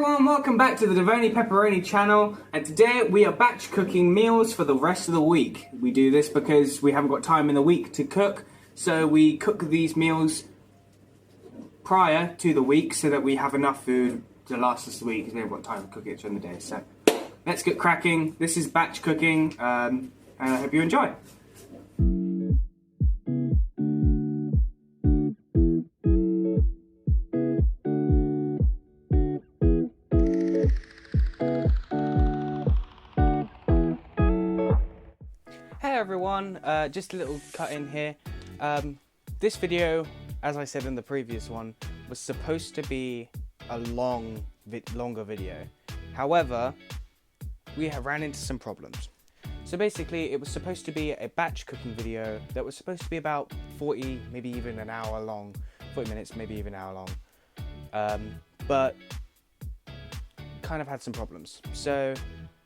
everyone, welcome back to the Devoni Pepperoni channel, and today we are batch cooking meals for the rest of the week. We do this because we haven't got time in the week to cook, so we cook these meals prior to the week so that we have enough food to last us the week because we haven't got time to cook it during the day. So let's get cracking. This is batch cooking, and I hope you enjoy. Hey everyone, just a little cut in here. This video, as I said in the previous one, was supposed to be a longer video. However, we have ran into some problems. So basically, it was supposed to be a batch cooking video that was supposed to be about 40, maybe even an hour long, 40 minutes, maybe even an hour long. But kind of had some problems. So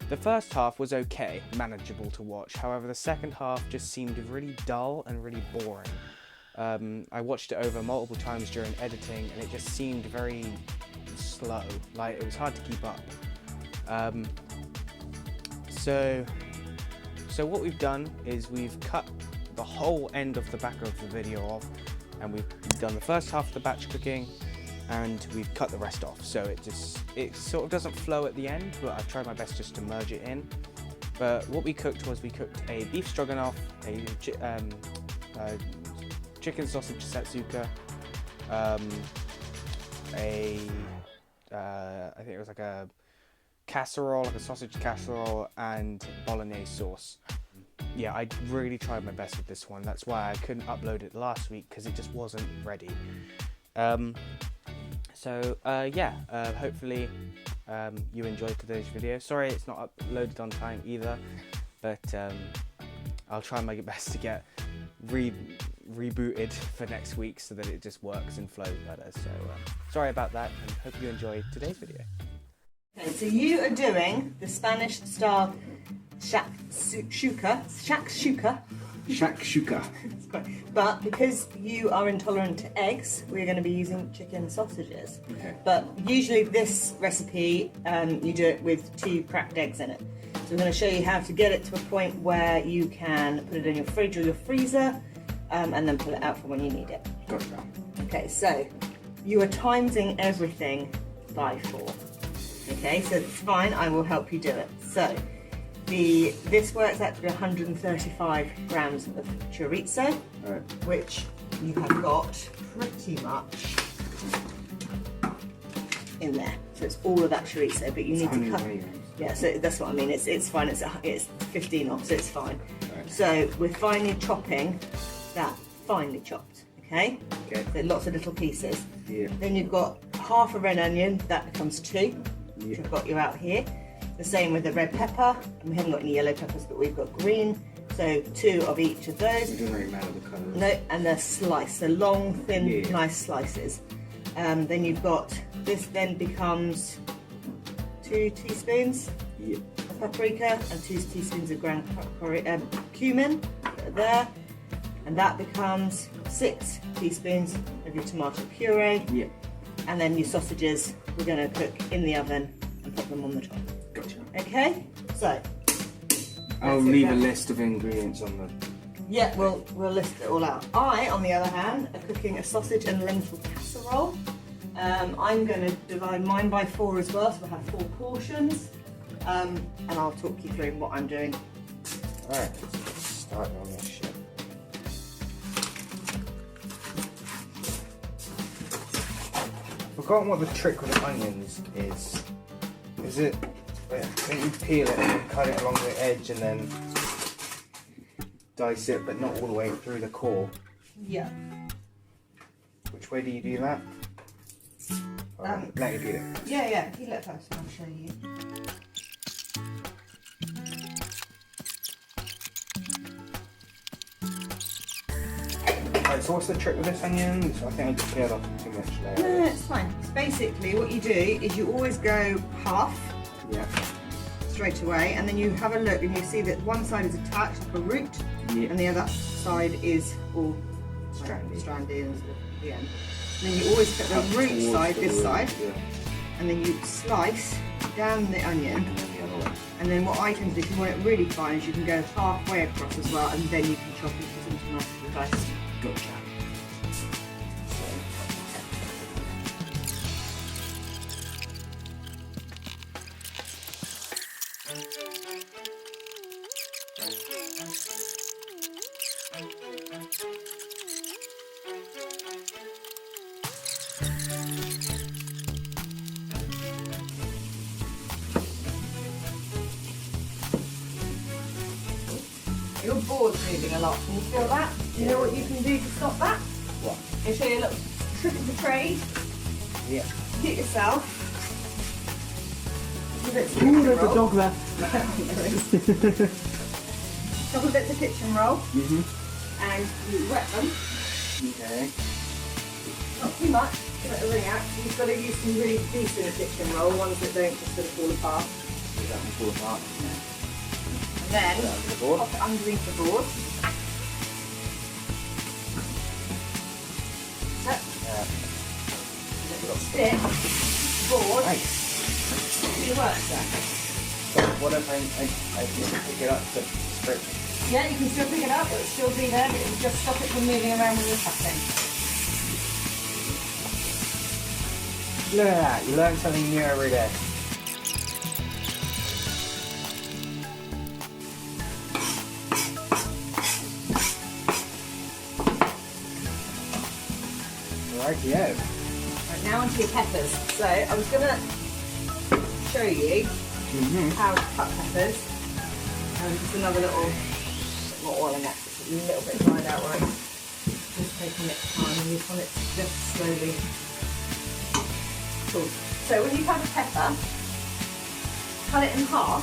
the first half was okay, manageable to watch. However, the second half just seemed really dull and really boring. I watched it over multiple times during editing and it just seemed very slow, like it was hard to keep up. So what we've done is we've cut the whole end of the back of the video off, and we've done the first half of the batch cooking and we've cut the rest off, so it sort of doesn't flow at the end, but I've tried my best just to merge it in. But what we cooked was a beef stroganoff, a chicken sausage Shaksuka, I think it was like a casserole, like a sausage casserole, and bolognese sauce. Yeah, I really tried my best with this one. That's why I couldn't upload it last week, because it just wasn't ready. Hopefully you enjoyed today's video. Sorry it's not uploaded on time either, but I'll try my best to get rebooted for next week so that it just works and flows better. So sorry about that, and hope you enjoyed today's video. Okay, so you are doing the Spanish style Shaksuka. But because you are intolerant to eggs, we're going to be using chicken sausages. Okay. But usually this recipe, you do it with 2 cracked eggs in it. So I'm going to show you how to get it to a point where you can put it in your fridge or your freezer, and then pull it out for when you need it. Gotcha. Okay, so you are timesing everything by 4. Okay, so it's fine, I will help you do it. So this works out to be 135 grams of chorizo, right, which you have got pretty much in there. So it's all of that chorizo, but you need to cut. Yeah, so that's what I mean. It's fine. It's 15 off, so it's fine. Right. So we're finely chopping that, finely chopped. Okay. Okay. So lots of little pieces. Yeah. Then you've got half a red onion. That becomes 2. Which I've got you out here. The same with the red pepper. We haven't got any yellow peppers, but we've got green. So 2 of each of those. It doesn't really matter the colours. No, and they're sliced, so long, thin, nice slices. Then you've got this. Then becomes 2 teaspoons of paprika and 2 teaspoons of ground cumin. There, and that becomes 6 teaspoons of your tomato puree. Yeah. And then your sausages we're going to cook in the oven and put them on the top. Gotcha. Okay, so I'll leave a list of ingredients on the... Yeah, we'll list it all out. I, on the other hand, are cooking a sausage and lentil casserole. I'm going to divide mine by 4 as well, so we'll have 4 portions. And I'll talk you through what I'm doing. Alright, let's start on this shit. I've forgotten what the trick with the onions is. Is it... I think you peel it and cut it along the edge and then dice it, but not all the way through the core. Yeah. Which way do you do that? Let you peel it. Yeah, peel it first and I'll show you. Right, so what's the trick with this onion? I think I just peeled off too much there. No, it's fine. So basically what you do is you always go half. Yeah. Straight away, and then you have a look and you see that one side is attached like a root, and the other side is all strandy and sort of the end. And then you always put the root side this side, and then you slice down the onion. And then the other one. And then what I tend to do, if you want it really fine, is you can go halfway across as well, and then you can chop it into nicely diced. Gotcha. Your board's moving a lot. Can you feel that? Do you know what you can do to stop that? What? I'll show you a little trick of the trade. Yeah. Get yourself. Ooh, there's a dog there. Couple of bits of kitchen roll. Mm-hmm. And you wet them. Okay. Not too much. Let it ring out. You've got to use some really decent kitchen roll, ones that don't just sort of fall apart. Does that one fall apart? And then The board. pop it underneath the board. Stick, board, Nice. do your work there. So what if I just pick it up to sprig? Yeah, you can still pick it up, it'll still be there, but it'll just stop it from moving around with your cutting. Look at that, you learn something new every day. Rightio. Right, now onto your peppers. So I was going to show you how to cut peppers. Just another little bit more oil in it, just a little bit dried out, right? Just taking it time, and you want it to just slowly. Cool. So when you cut a pepper, cut it in half.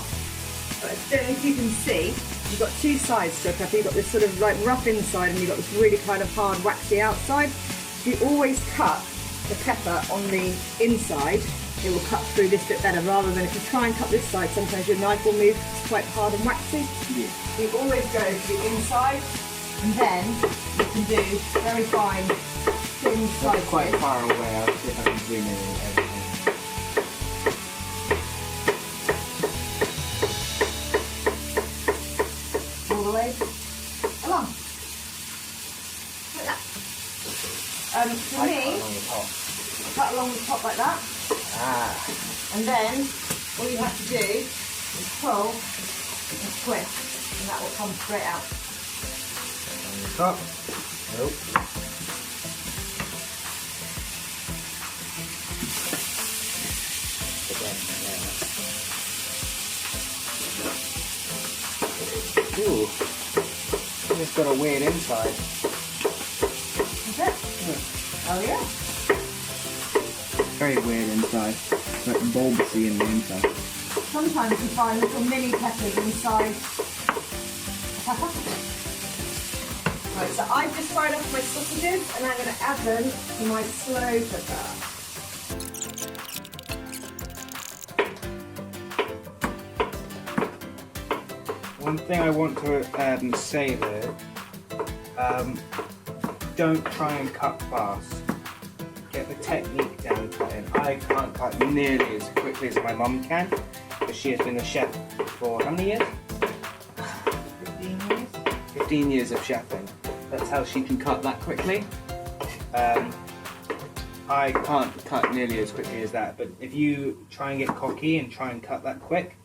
But I don't know if you can see, you've got two sides to a pepper. You've got this sort of like rough inside, and you've got this really kind of hard, waxy outside. So you always cut the pepper on the inside. It will cut through this bit better, rather than if you try and cut this side, sometimes your knife will move. It's quite hard and waxy. Yeah. You always go to the inside, and then you can do very fine, thin That's slices. quite far away, I'll see if I can zoom in and everything. All the way along. Like that. For me, Along the top. cut along the top like that, Ah. and then all you have to do is pull and twist, and that will come straight out. On the top. Nope. Ooh. It's got a weird inside. That's it. Oh yeah. Very weird inside. It's like bulbousy in the inside. Sometimes you find little mini peppers inside a pepper. Right, so I've just fried up my sausages, and I'm going to add them to my slow cooker. One thing I want to say there, don't try and cut fast. Get the technique down cutting. I can't cut nearly as quickly as my mum can, but she has been a chef for how many years? 15 years. 15 years of chefing. That's how she can cut that quickly. I can't cut nearly as quickly as that, but if you try and get cocky and try and cut that quick,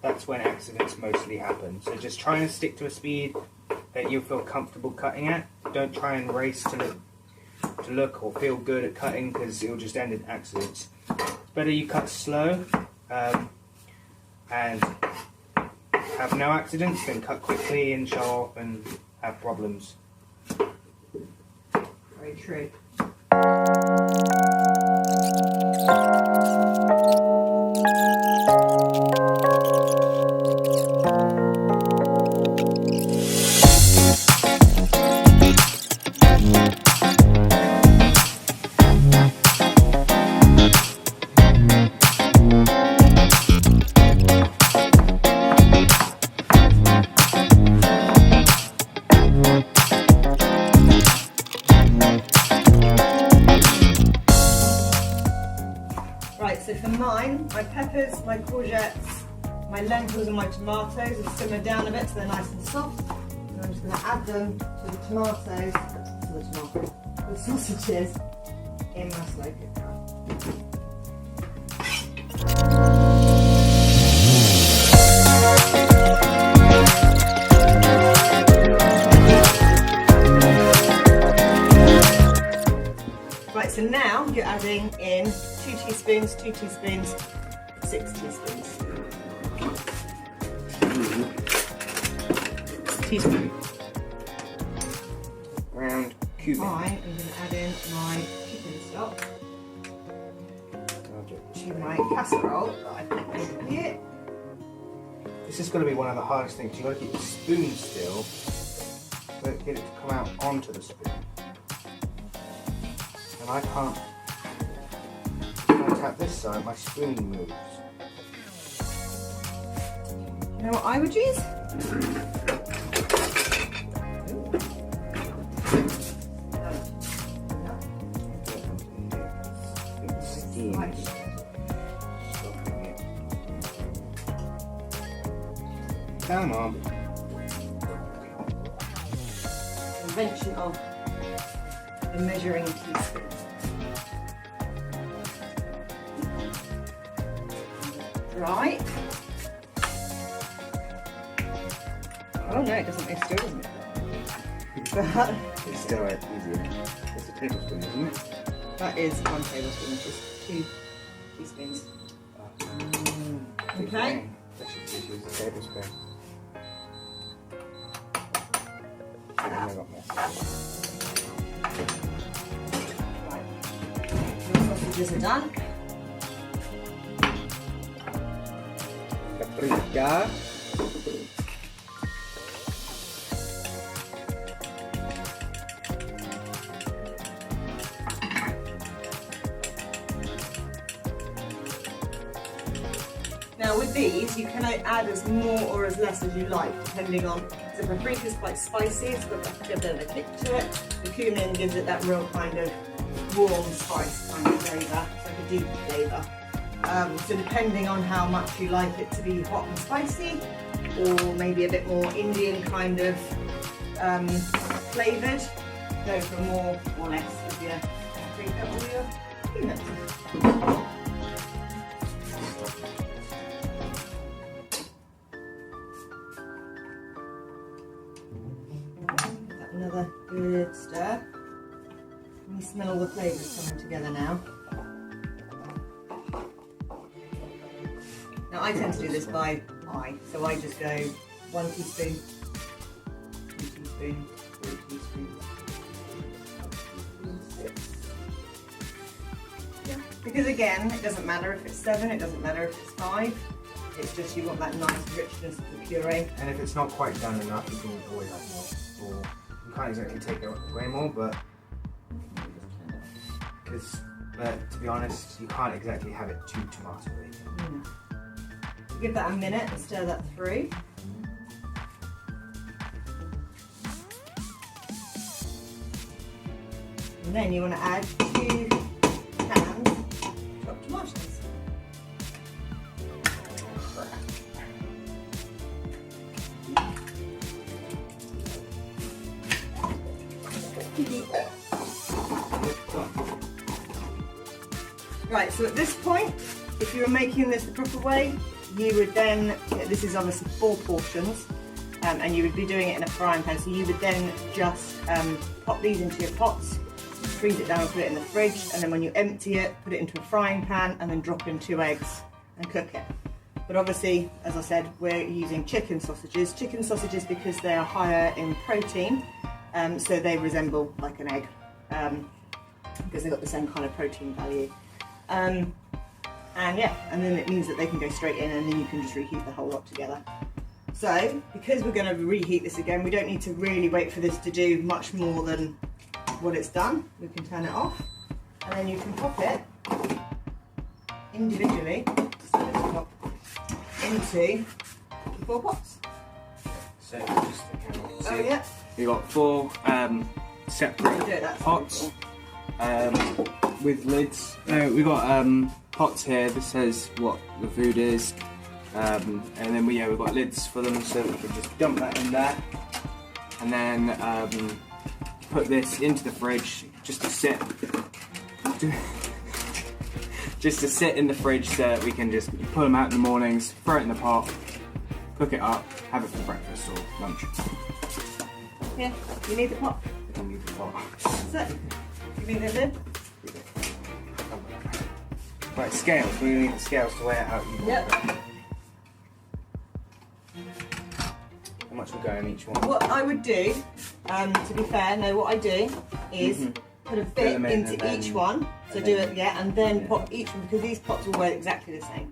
that's when accidents mostly happen. So just try and stick to a speed that you feel comfortable cutting at. Don't try and race to look or feel good at cutting, because it'll just end in accidents. It's better you cut slow and have no accidents than cut quickly and show off and have problems. Very true. Right, so for mine, my peppers, my courgettes, my lentils and my tomatoes have simmered down a bit so they're nice and soft. And I'm just going to add them to the sausages in my slow cooker. Right, so now you're adding in 2 teaspoons, 6 teaspoons. Teaspoon. Round cumin. I am going to add in my chicken stock to my casserole that I've put over here. This is going to be one of the hardest things. You've got to keep the spoon still, but get it to come out onto the spoon. And I can't. When I tap this side, my spoon moves. You know what I would use? Come on. Invention of the measuring teaspoon. Right. Oh no, it doesn't. It still doesn't. It's still easier. It's a tablespoon, isn't it? That is 1 tablespoon, which is 2 teaspoons. Okay. Let's just use a tablespoon. I got messy. Right. Your sausages are done. Paprika. Now with these, you can add as more or as less as you like, depending on, the paprika is quite spicy, it's got a bit of a kick to it. The cumin gives it that real kind of warm spice kind of flavour, it's like a deep flavour. So depending on how much you like it to be hot and spicy, or maybe a bit more Indian kind of flavoured, go for more or less with your paprika or your cumin. Another good stir. You smell all the flavours coming together now. Now I tend to do this by eye, so I just go 1 teaspoon, 2 teaspoons, 3 teaspoons, 6. Yeah. Because again, it doesn't matter if it's 7, it doesn't matter if it's 5. It's just you want that nice richness of the puree. And if it's not quite done enough, you can always add more. Or you can't exactly take away more, but to be honest, you can't exactly have it too tomatoey. Give that a minute and stir that through. And then you want to add 2 cans chopped tomatoes. Right, so at this point, if you were making this the proper way, you would then, this is obviously 4 portions, and you would be doing it in a frying pan, so you would then just pop these into your pots, freeze it down and put it in the fridge, and then when you empty it, put it into a frying pan and then drop in 2 eggs and cook it. But obviously, as I said, we're using chicken sausages because they are higher in protein, so they resemble like an egg, because they've got the same kind of protein value. And yeah, and then it means that they can go straight in and then you can just reheat the whole lot together. So, because we're going to reheat this again, we don't need to really wait for this to do much more than what it's done. We can turn it off and then you can pop it individually into the 4 pots. So just oh yeah. We've got 4 separate pots. with lids. We got pots here. This says what the food is, and then we've got lids for them, so we can just dump that in there, and then put this into the fridge just to sit. Just to sit in the fridge so that we can just pull them out in the mornings, throw it in the pot, cook it up, have it for breakfast or lunch. Yeah, you need the pot. I need the pot. That's it. You need the lid? Right, scales. We need the scales to weigh it out. Yep. How much will go in each one? What I would do, to be fair, what I do is put a bit into each one. So do it, and then pop each one, because these pots will weigh exactly the same.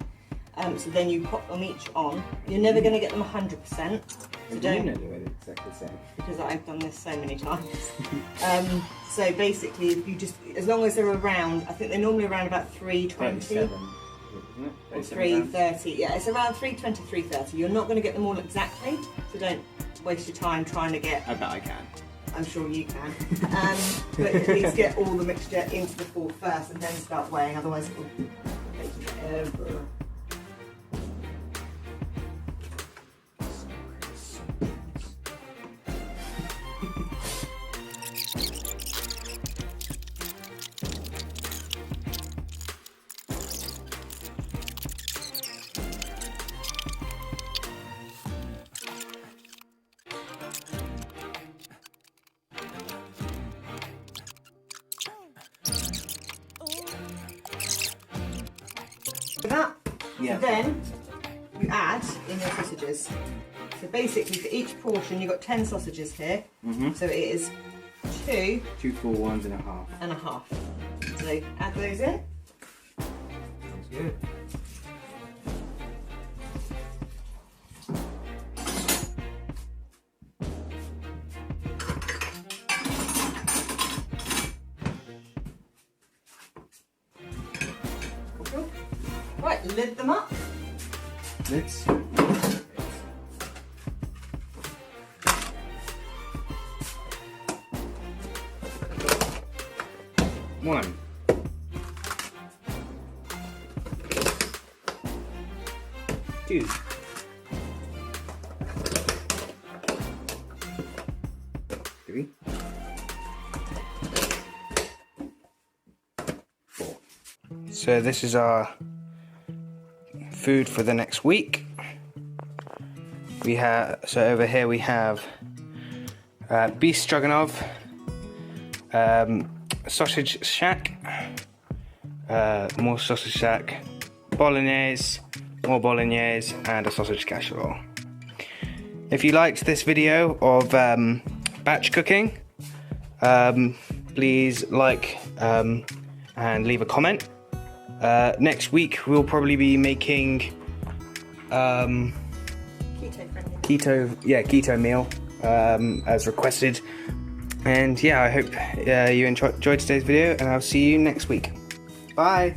So then you pop them each on. You're never going to get them 100%. So don't. You know they're exactly the same. Because I've done this so many times. So basically, if you just, as long as they're around, I think they're normally around about 320 or 330. Yeah, it's around 320, 330. You're not going to get them all exactly, so don't waste your time trying to get. I bet I can. I'm sure you can. But at least get all the mixture into the fork first and then start weighing, otherwise it will take you forever. That, so then you add in your sausages. So basically for each portion you've got 10 sausages here, so it is 2 full ones and a half. And a half. So add those in. Sounds good. Right, lid them up. Lids. One. Two. Three. 4. So this is our food for the next week. We have, so over here we have beef stroganoff, sausage shack, more sausage shack, bolognese, more bolognese, and a sausage casserole. If you liked this video of batch cooking, please like and leave a comment. Next week we'll probably be making keto meal as requested, and I hope you enjoyed today's video, and I'll see you next week. Bye.